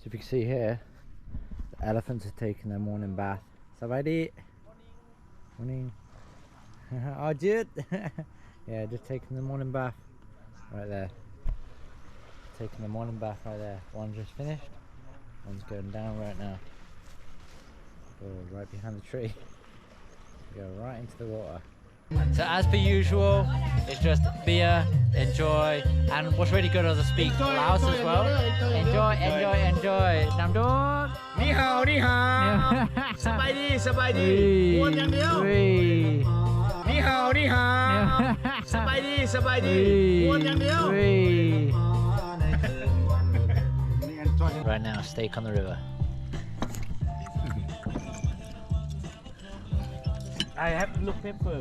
if you can see here, the elephants are taking their morning bath. Sabadi. Morning. Oh, dude. Yeah, just taking the morning bath right there. Taking the morning bath right there. One just finished. One's going down right now. Go right behind the tree. Go right into the water. So as per usual, it's just beer, enjoy, and what's really good is I speak Laos as well. Enjoy. Nam Dong. Ni hao, ni hao. Sabai di. Buồn yang điêu. Ni hao, ni hao. Sabai di. Buồn yang điêu. Right now, steak on the river. I have to look paper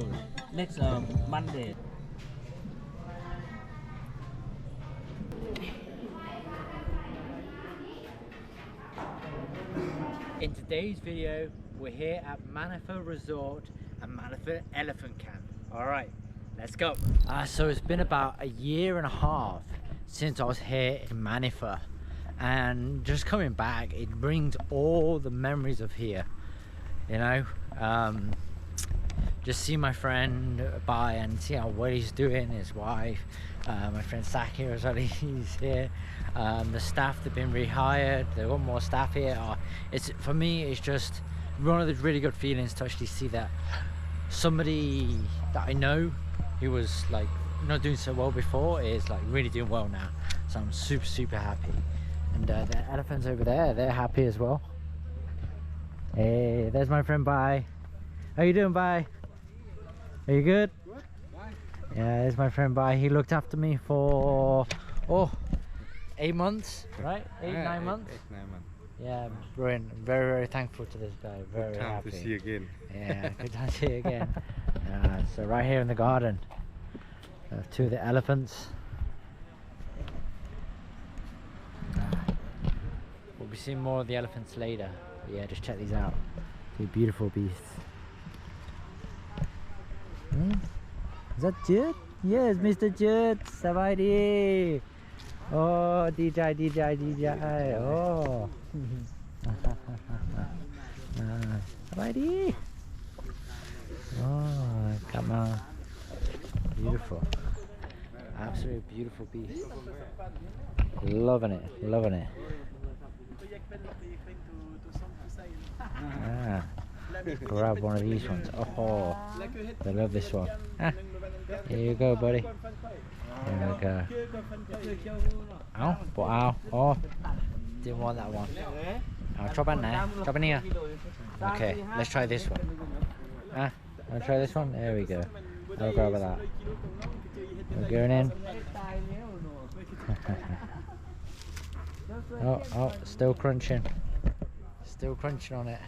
next Monday. In today's video, we're here at Manifa Resort and Manifa Elephant Camp. Alright, let's go. So it's been about a year and a half since I was here in Manifa, and just coming back, it brings all the memories of here, you know. Just see my friend by and see how what he's doing, his wife, my friend Sak here as well, he's here. The staff, they've been rehired, they've got more staff here. It's, for me, it's just one of the really good feelings to actually see that somebody that I know who was like not doing so well before is like really doing well now. So I'm super happy. And the elephants over there, they're happy as well. Hey, there's my friend Bai. How you doing, Bai? Are you good? Good. Bye. Yeah, there's my friend Bai. He looked after me for 8 months, right? 9 months. 9 months. Yeah, brilliant. Very thankful to this guy. Very happy. To see you again. Yeah, good time to see you again. So right here in the garden, two of the elephants. We'll be seeing more of the elephants later. But yeah, just check these out. Two beautiful beasts. Is that Jude? Yes, Mr. Jude. Sawadee. Oh, DJ. Oh. Sawadee. Oh, come on. Beautiful. Absolutely beautiful beast. Loving it. Grab one of these ones. Oh, I love this one. Here you go, buddy. There we go. Ow. Oh, didn't want that one. Chop it now. Chop it here. Okay, let's try this one. I'll try this one. There we go. I'll grab that. We're going in. Oh, still crunching. Still crunching on it.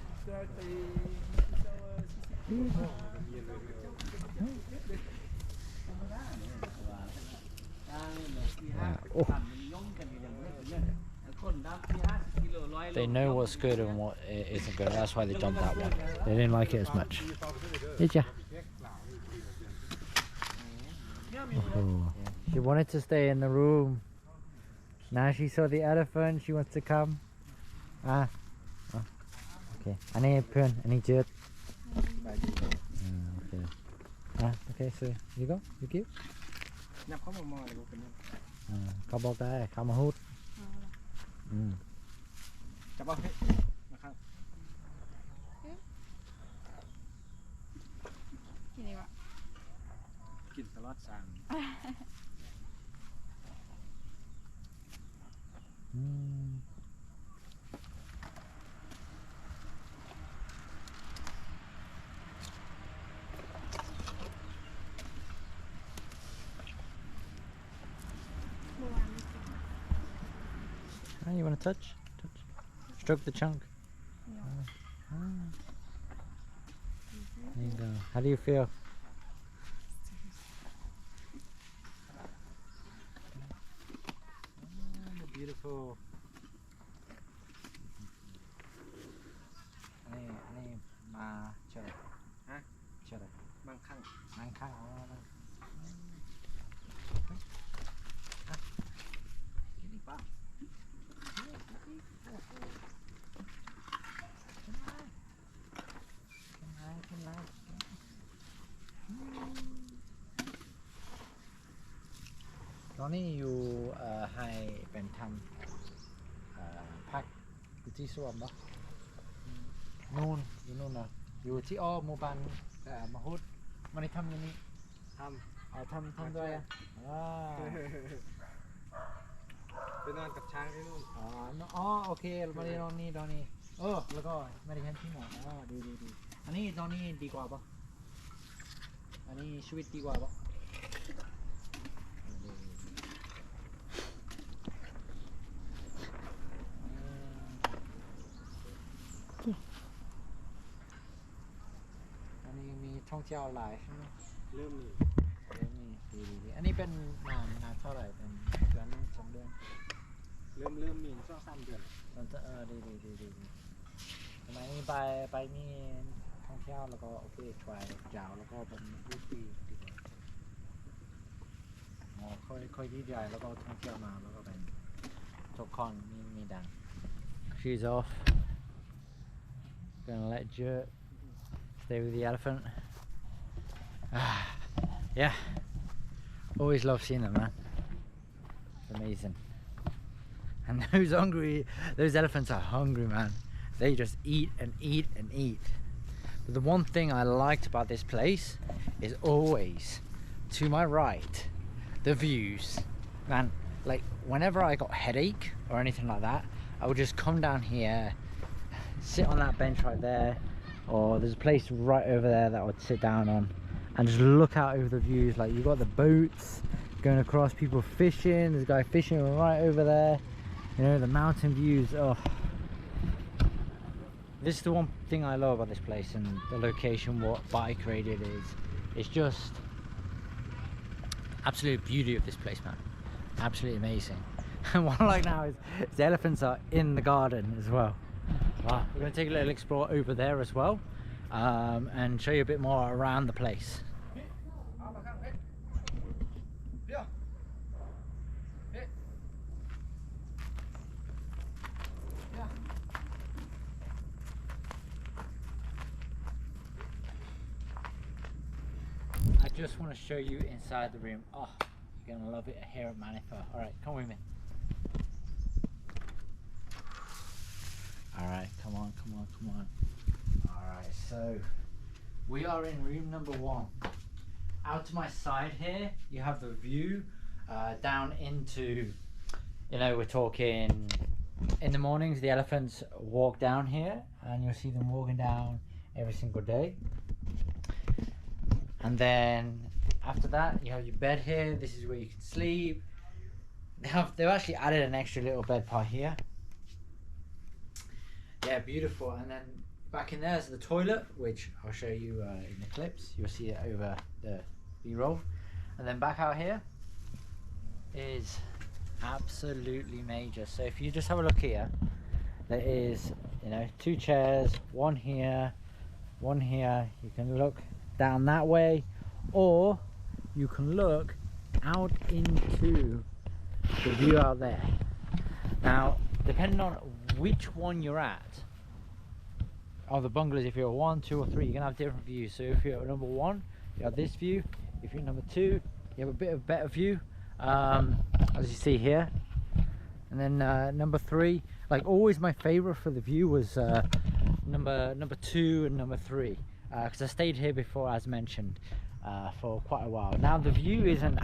They know what's good and what isn't good. That's why they dumped that one. They didn't like it as much. Did ya? Oh. She wanted to stay in the room. Now she saw the elephant. She wants to come. Okay. Any pen? Any jet? Okay. Okay. So you go. You keep. เขาบอกได้เขามาฮูดจับเอาให้นะครับกินดีกว่ากินตลอดสั่งYou want to touch? Stroke the chunk. There you go. How do you feel? Beautiful. Ini ma cerai. Hah? Cerai. Mangkang. Gini, Pak. อนนี้อยู่ให้เป็นทำพักอยู่ที่สวนปะนู่นอยู่นู่นนะอยู่ที่อ้อหมู่บ้านมหุดมันได้ทำยังนี้ทำด้วยอ่ะไปนอนกับช้างที่นู่นอ๋อโอเคมาได้นอนนี่แล้วก็ไม่ได้เห็นที่หมอนดีอันนี้ตอนนี้ดีกว่าปะอันนี้ชีวิตดีกว่าปะอันนี้มีท่องเที่ยวหลายใช่ไหมเริ่มมีดีอันนี้เป็นนานเท่าไหร่เป็นเดือน2 เดือนเริ่มมีช่วง3 เดือนดีทำไมนี่ไปมีท่องเที่ยวแล้วก็โอเคทรายยาวแล้วก็เป็นรูปดีกว่าค่อยดีใจแล้วก็ท่องเที่ยวมาแล้วก็เป็นทุกคนมีดัง She's off gonna let Jer stay with the elephant yeah always love seeing them, man. It's amazing. And those elephants are hungry, man. They just eat and eat and eat. But the one thing I liked about this place is always to my right, the views. Man, like whenever I got headache or anything like that, I would just come down here, sit on that bench right there, or there's a place right over there that I would sit down on and just look out over the views. Like you got the boats going across, people fishing, there's a guy fishing right over there, you know, the mountain views. This is the one thing I love about this place, and the location, what bike rated is. It's just absolute beauty of this place, man. Absolutely amazing. And what I like now is the elephants are in the garden as well. Wow. We're going to take a little explore over there as well, and show you a bit more around the place. I just want to show you inside the room. Oh, you're gonna love it here at Manifa. All right, come with me. All right, come on. All right, so we are in room number 1. Out to my side here, you have the view down into, you know, we're talking in the mornings, the elephants walk down here, and you'll see them walking down every single day. And then after that, you have your bed here. This is where you can sleep. They've actually added an extra little bed part here. Yeah, beautiful. And then back in there is the toilet, which I'll show you in the clips. You'll see it over the B-roll. And then back out here is absolutely major. So if you just have a look here, there is, you know, 2 chairs, one here, one here. You can look down that way, or you can look out into the view out there. Now, depending on which one you're at, of the bungalows, if you're 1, 2 or 3, you're gonna have different views. So if you're at number 1, you have this view. If you're number 2, you have a bit of better view, as you see here. And then number 3, like always my favorite for the view was number 2 and number 3, because I stayed here before, as mentioned, for quite a while. Now the view isn't,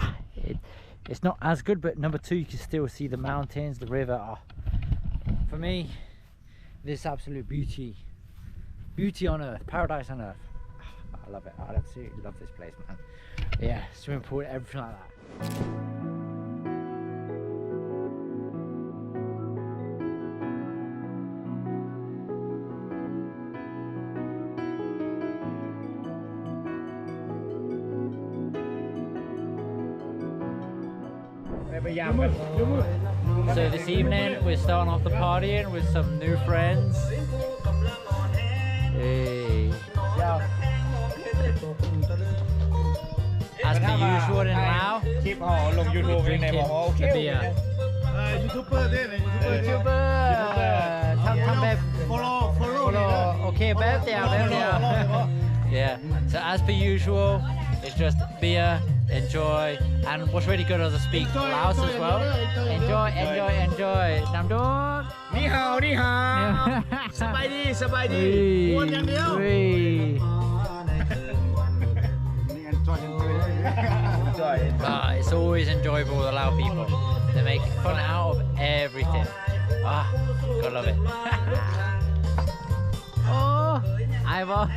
it's not as good, but number 2 you can still see the mountains, the river. For me, this absolute beauty on earth, paradise on earth. I love it. I absolutely love this place, man. Yeah, swimming pool, everything like that. So this evening we're starting off the partying with some new friends. Hey. As per usual in Laos, we're drinking the beer. Follow. Okay, babe, yeah. Yeah. So as per usual, it's just beer enjoy. And what's really good is I speak Laos as well. Enjoy, enjoy, enjoy. Nam Dog. Ni hao, ni hao. Sabay di. Buwan yang dio. It's always enjoyable with the Lao people. They make fun out of everything. Gotta love it. Oh, Ivo.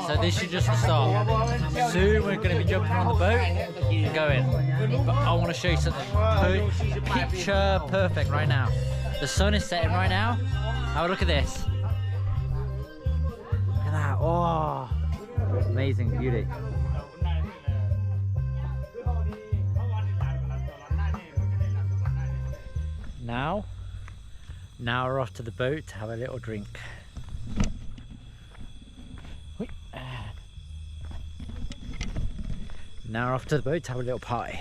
So this is just the start. Soon we're going to be jumping on the boat and going. But I want to show you something picture perfect right now. The sun is setting right now. Have a look at this. Look at that. Oh, amazing beauty. Now we're off to the boat to have a little drink. Now we're off to the boat to have a little party.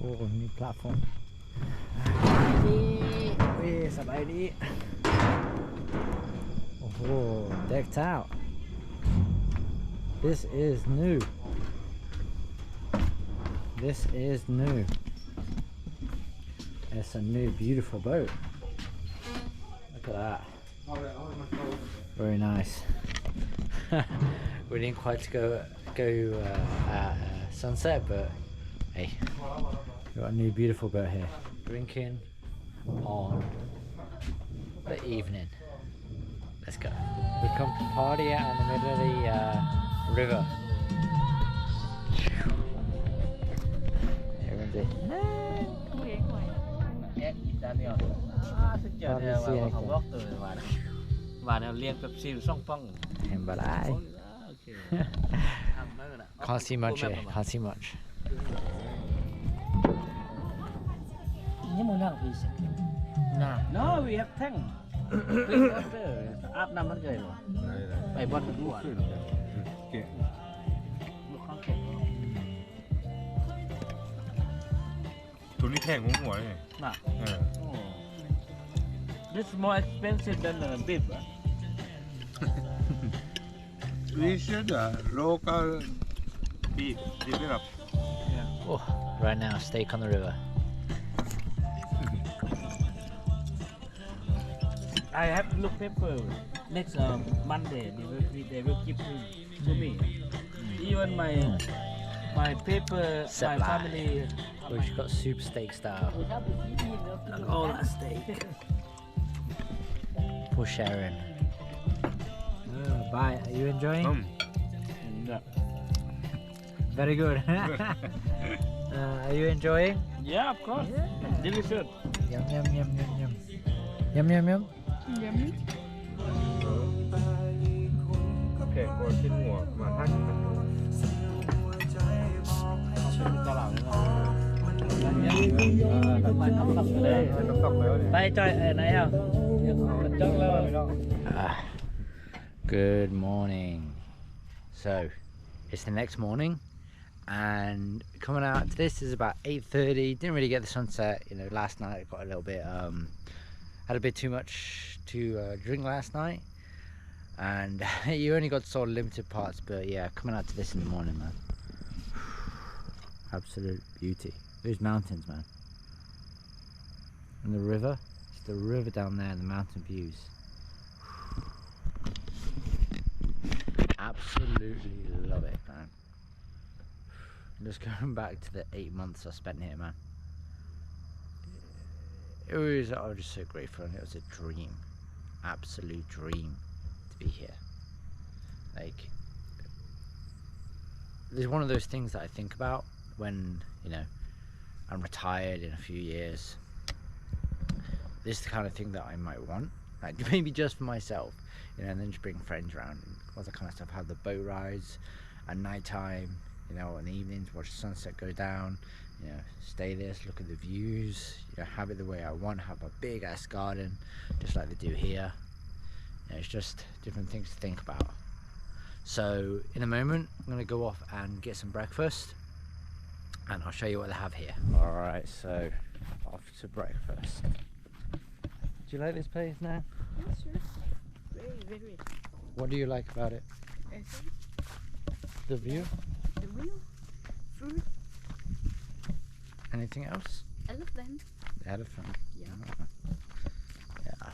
Oh, new platform. Oh, decked out. This is new. This is new. It's a new beautiful boat. Look at that. Very nice. We didn't quite go at sunset, but hey, we've got a new beautiful boat here. Drinking on the evening. Let's go. We come to party out in the middle of the river. Everyone's there. Can't see much here, can't see much. No, we have tank. Áp năm mất rồi. Bảy bọt được luôn.ตัวนี้แพงหัวเลย This is more expensive than beef. We should local beef develop. Oh, right now, steak on the river. I have to look paper. Next Monday they will give to me. Even my paper, my family. We've got soup steak style. All that steak. For sharing. Bye. Are you enjoying? Very good. Are you enjoying? Yeah, of course. Yeah. Delicious. Yum yum yum yum yum. Yum yum yum. Yummy. แพงกว่าชิ้นหัวมาทัก Good morning. So it's the next morning and coming out to this is about 8:30. Didn't really get the sunset, you know. Last night I got a little bit had a bit too much to drink last night, and you only got sort of limited parts, but yeah, coming out to this in the morning, man. Absolute beauty. Those mountains, man. And the river, it's the river down there and the mountain views. Absolutely love it, man. I'm just going back to the 8 months I spent here, man. I was just so grateful, and it was a dream, absolute dream to be here. Like, there's one of those things that I think about when, you know, I'm retired in a few years. This is the kind of thing that I might want, like maybe just for myself, you know, and then just bring friends around and all that kind of stuff. Have the boat rides at night time, you know, in the evenings, watch the sunset go down, you know, stay there, look at the views, you know, have it the way I want, have a big ass garden, just like they do here. You know, it's just different things to think about. So in a moment, I'm gonna go off and get some breakfast, and I'll show you what they have here. All right, so off to breakfast. you like this place now? Yes, sure. Very. What do you like about it? The view? The real food. Anything else? Elephant. The elephant. Yeah. Yeah.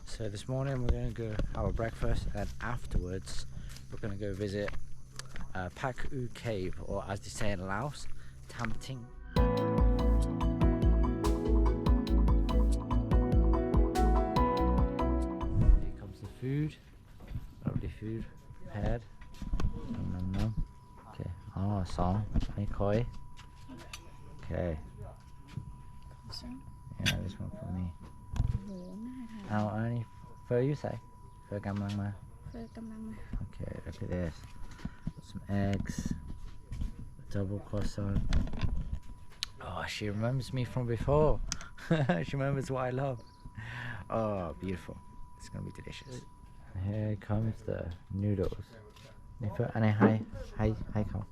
So this morning we're going to go have a breakfast, and afterwards we're going to go visit Pak Ou Cave, or as they say in Laos, Tam Ting. Here comes the food. Lovely food prepared. Nom nom nom. Okay. Oh, song. Hey, koi. Okay. Yeah, this one for me. How many fur you say? Fur gamlang ma. Okay, look at this. Some eggs. Double croissant. Oh, she remembers me from before. She remembers what I love. Oh, beautiful. It's gonna be delicious. And here comes the noodles. And hi, come.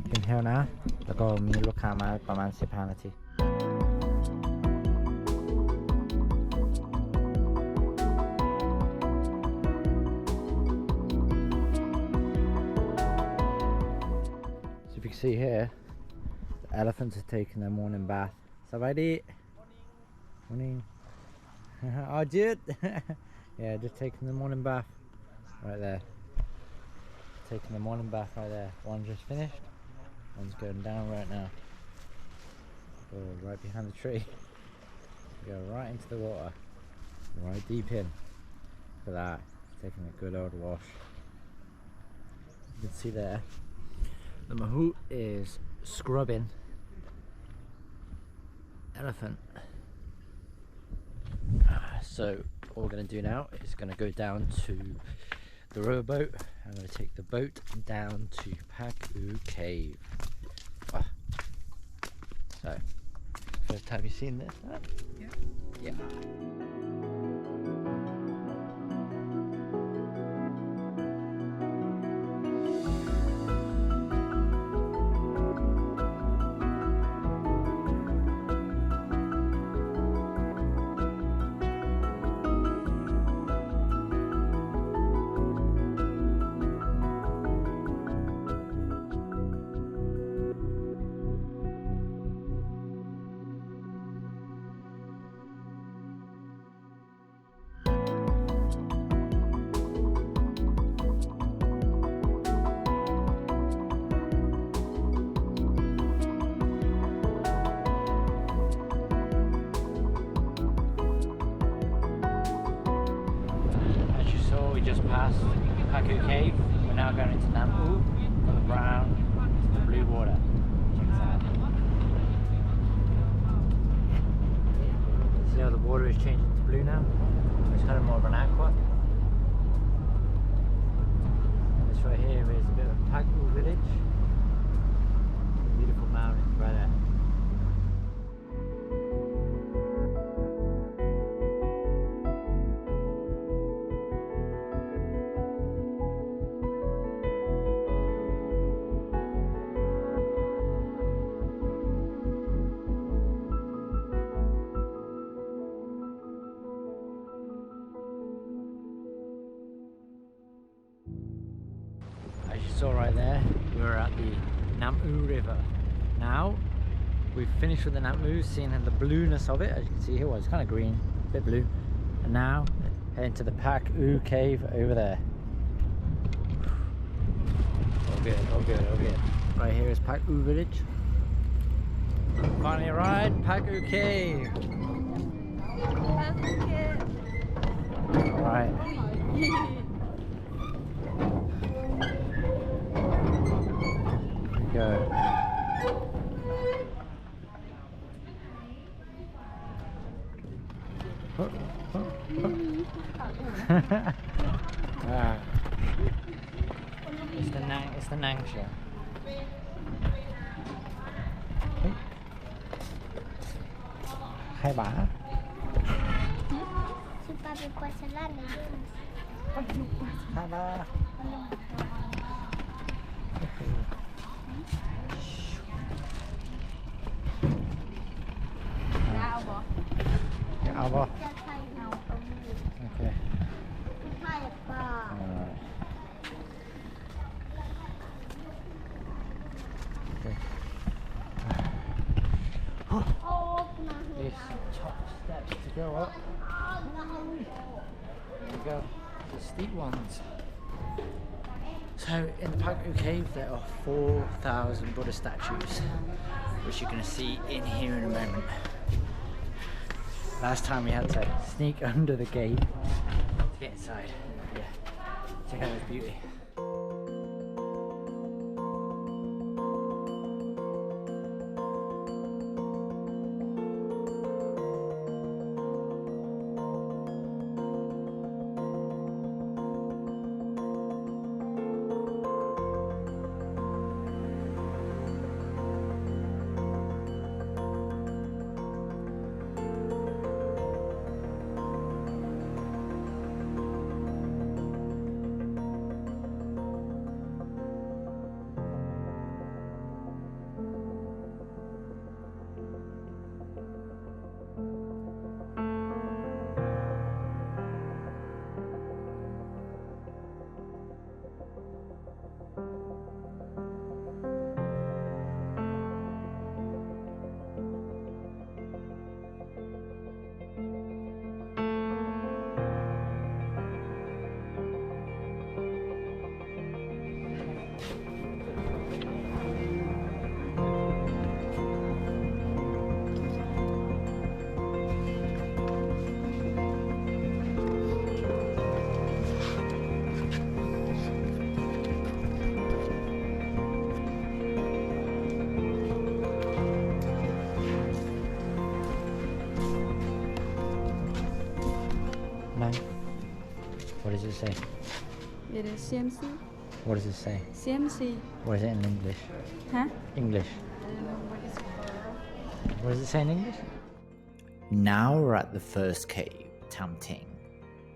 กินเฮลนะแล้วก็มีลูกค้ามาประมาณ15 นาที So if you can see here, the elephants are taking their morning bath. Sabadi. Morning. Oh, dude. Yeah, just taking the morning bath right there. Taking the morning bath right there. One just finished. One's going down right now. Go right behind the tree. Go right into the water. Right deep in. Look at that. Taking a good old wash. You can see there. The mahout is scrubbing elephant. So what we're going to do now is going to go down to the rowboat. I'm going to take the boat down to Pak Ou Cave. So, first time you've seen this? Huh? Yeah. Just past Pak Ou Cave. We're now going into Nam Ou, from the brown to the blue water. Check this out. See how the water is changing to blue now? It's kind of more of an aqua. And this right here is a bit of a Pak Ou village. Beautiful mountains right there. As you saw right there, we're at the Nam Ou River. Now, we've finished with the Nam Ou, seeing the blueness of it. As you can see here, well, it's kind of green, a bit blue. And now, heading to the Pak Ou Cave over there. All good, all good, all good. Right here is Pak Ou village. Finally arrived, Pak Ou Cave. Alright. Go. It's the Nang show. Hai bà. Super big question. Ta-da. Albert. Okay. Okay. These top steps to go up. There you go. The steep ones. So in the Pak Ou Cave there are 4,000 Buddha statues, which you're going to see in here in a moment. Last time we had to sneak under the gate to get inside. Yeah, check out this beauty. What does it say? It is CMC. What does it say? CMC. What is it in English? Huh? English. I don't know what it's called. What does it say in English? Now we're at the first cave, Tam Ting.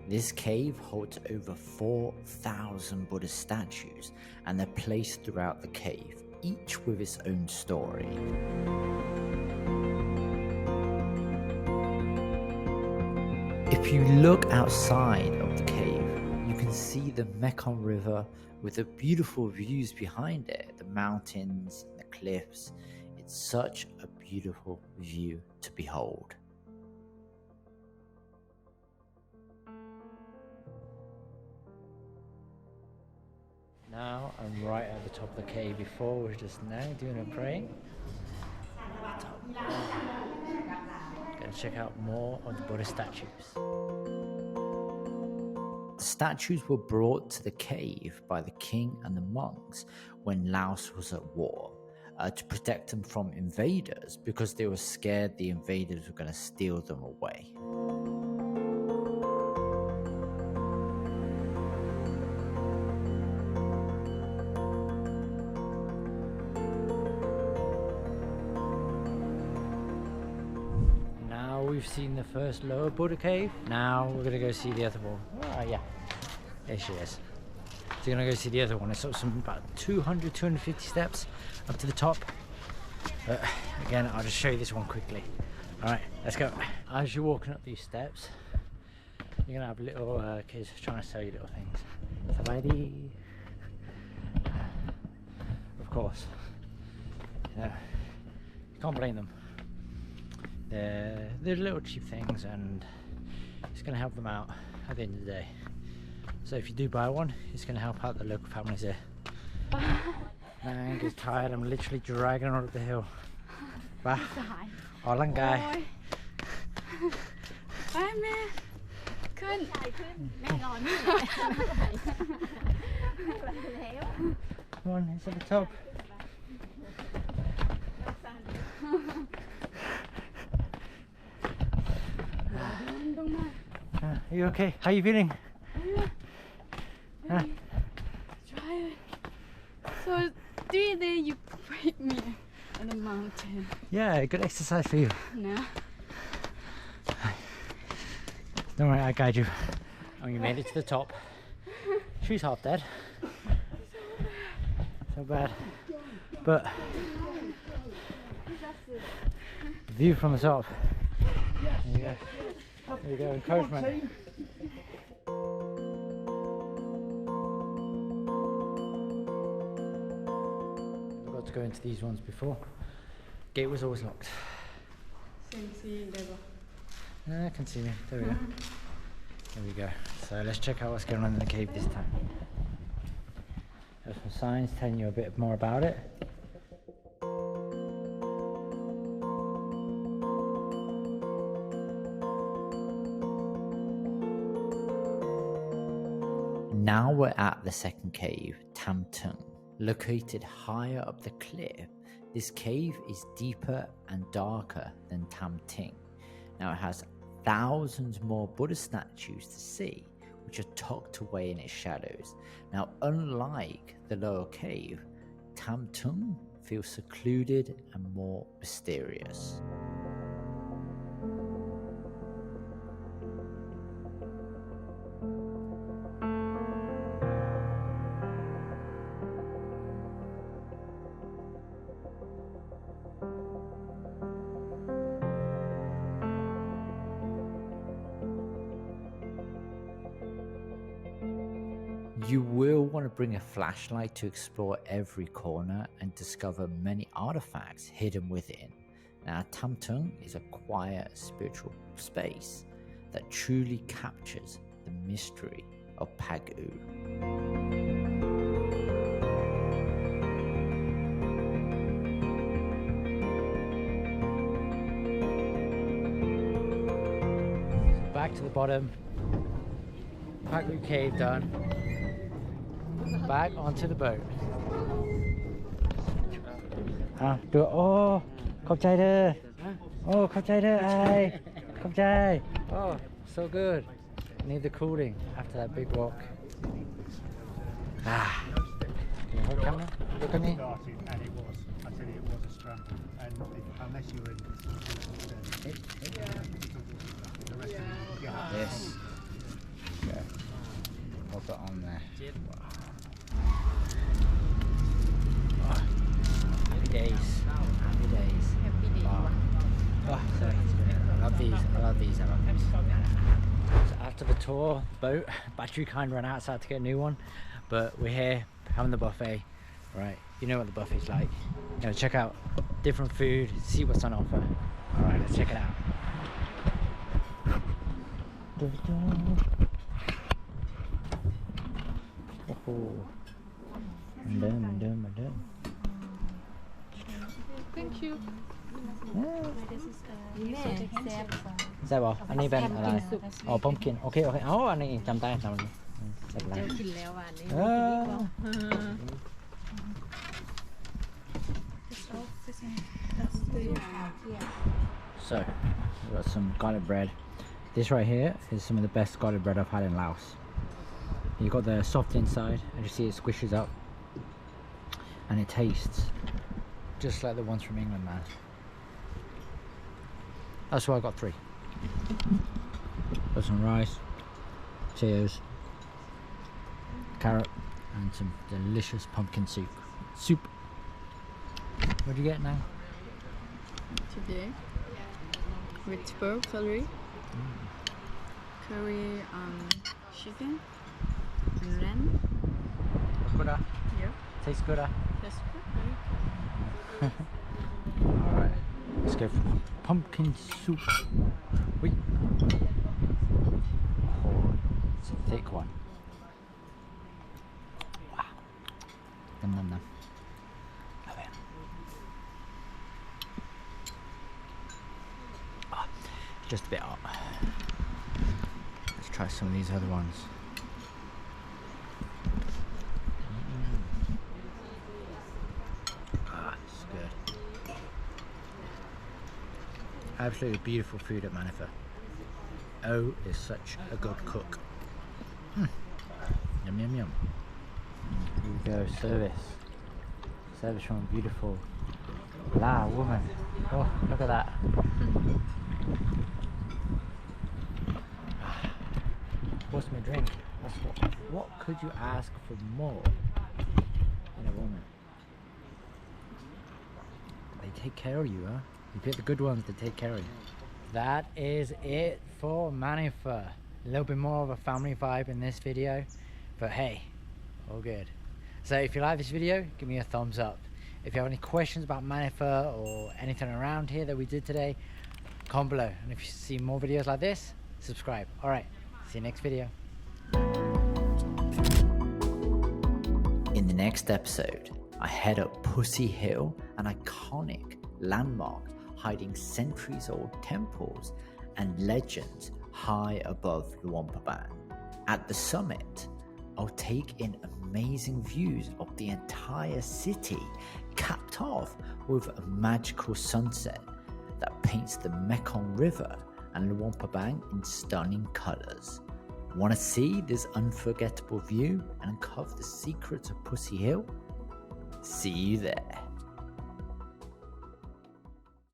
This cave holds over 4,000 Buddha statues, and they're placed throughout the cave, each with its own story. If you look outside of the cave, you can see the Mekong River with the beautiful views behind it, the mountains, the cliffs. It's such a beautiful view to behold. Now I'm right at the top of the cave. Before we were just now doing a praying. Gonna check out more of the Buddha statues. The statues were brought to the cave by the king and the monks when Laos was at war to protect them from invaders, because they were scared the invaders were going to steal them away. We've seen the first lower Buddha cave. Now we're gonna go see the other one. Oh yeah, there she is. So we're gonna go see the other one. It's some about 250 steps up to the top. But again, I'll just show you this one quickly. All right, let's go. As you're walking up these steps, you're gonna have little kids trying to sell you little things. Sawadee. Of course, you can't blame them. They're little cheap things, and it's going to help them out at the end of the day. So if you do buy one, it's going to help out the local families here. Man gets tired. I'm literally dragging her up the hill. Bye. Oh, long guy. Bye, man. Come on, it's at the top. Are you okay? How are you feeling? Try it. So 3 days you break me on the mountain. Yeah, good exercise for you. No. Don't worry, I guide you. And we made it to the top. She's half dead. So bad. But view from the top. There you go. There you go, encouragement. I forgot to go into these ones before. Gate was always locked. No, I can see me. There we go. There we go. So let's check out what's going on in the cave this time. There's some signs telling you a bit more about it. Now we're at the second cave, Tam Tung. Located higher up the cliff, this cave is deeper and darker than Tam Ting. Now it has thousands more Buddha statues to see, which are tucked away in its shadows. Now, unlike the lower cave, Tam Tung feels secluded and more mysterious. You will want to bring a flashlight to explore every corner and discover many artifacts hidden within. Now, Tam Tung is a quiet spiritual space that truly captures the mystery of Pak Ou. Back to the bottom. Pak Ou Cave done. Back onto the boat. Do it. Oh, ขอบใจเธอ Oh, ขอบใจเธอ ขอบใจ Oh, so good. Need the cooling after that big walk. Can you hold camera? Look at me. And it was, I tell you, it was a scramble. And unless you were in the rest of the Yes. Okay. Pop it on there. Oh, happy days. Happy days. Happy day. Wow. Oh, sorry. I love these. I love these. I love these. So after the tour, boat, battery kind of ran out, so I had to get a new one. But we're here having the buffet. Right, you know what the buffet's like. You know, check out different food, see what's on offer. All right, let's check it out. Oh. Madam. Thank you. Is that all? อันนี้เป็นอะไร อ๋อ pumpkin โอเคอ๋ออันนี้จำได้จำได้ไม่เป็นไร กินแล้วอันนี้ So, we've got some garlic bread. This right here is some of the best garlic bread I've had in Laos. You've got the soft inside, and you see it squishes up, and it tastes just like the ones from England, man. That's why I got 3. Got some rice, potatoes, carrot, and some delicious pumpkin soup. What do you get now? Today, vegetable curry, chicken, and lamb. Good, Yeah, tastes good. that's good. Alright, let's go for pumpkin soup. Wait. Oh, it's a thick one. Wow. Nom. Love it. Oh, just a bit hot. Let's try some of these other ones. It's good. Absolutely beautiful food at Manifa. Oh is such a good cook. Yum. Here we go, service from a beautiful Lao woman. Oh, look at that. What's my drink? What could you ask for more in a woman? They take care of you, huh? You pick the good ones to take care of you. That is it for Manifa. A little bit more of a family vibe in this video, but hey, all good. So if you like this video, give me a thumbs up. If you have any questions about Manifa or anything around here that we did today, comment below. And if you see more videos like this, subscribe. All right, see you next video. In the next episode, I head up Pussy Hill, an iconic landmark hiding centuries-old temples and legends high above Luang Prabang. At the summit, I'll take in amazing views of the entire city, capped off with a magical sunset that paints the Mekong River and Luang Prabang in stunning colours. Want to see this unforgettable view and uncover the secrets of Pussy Hill? See you there.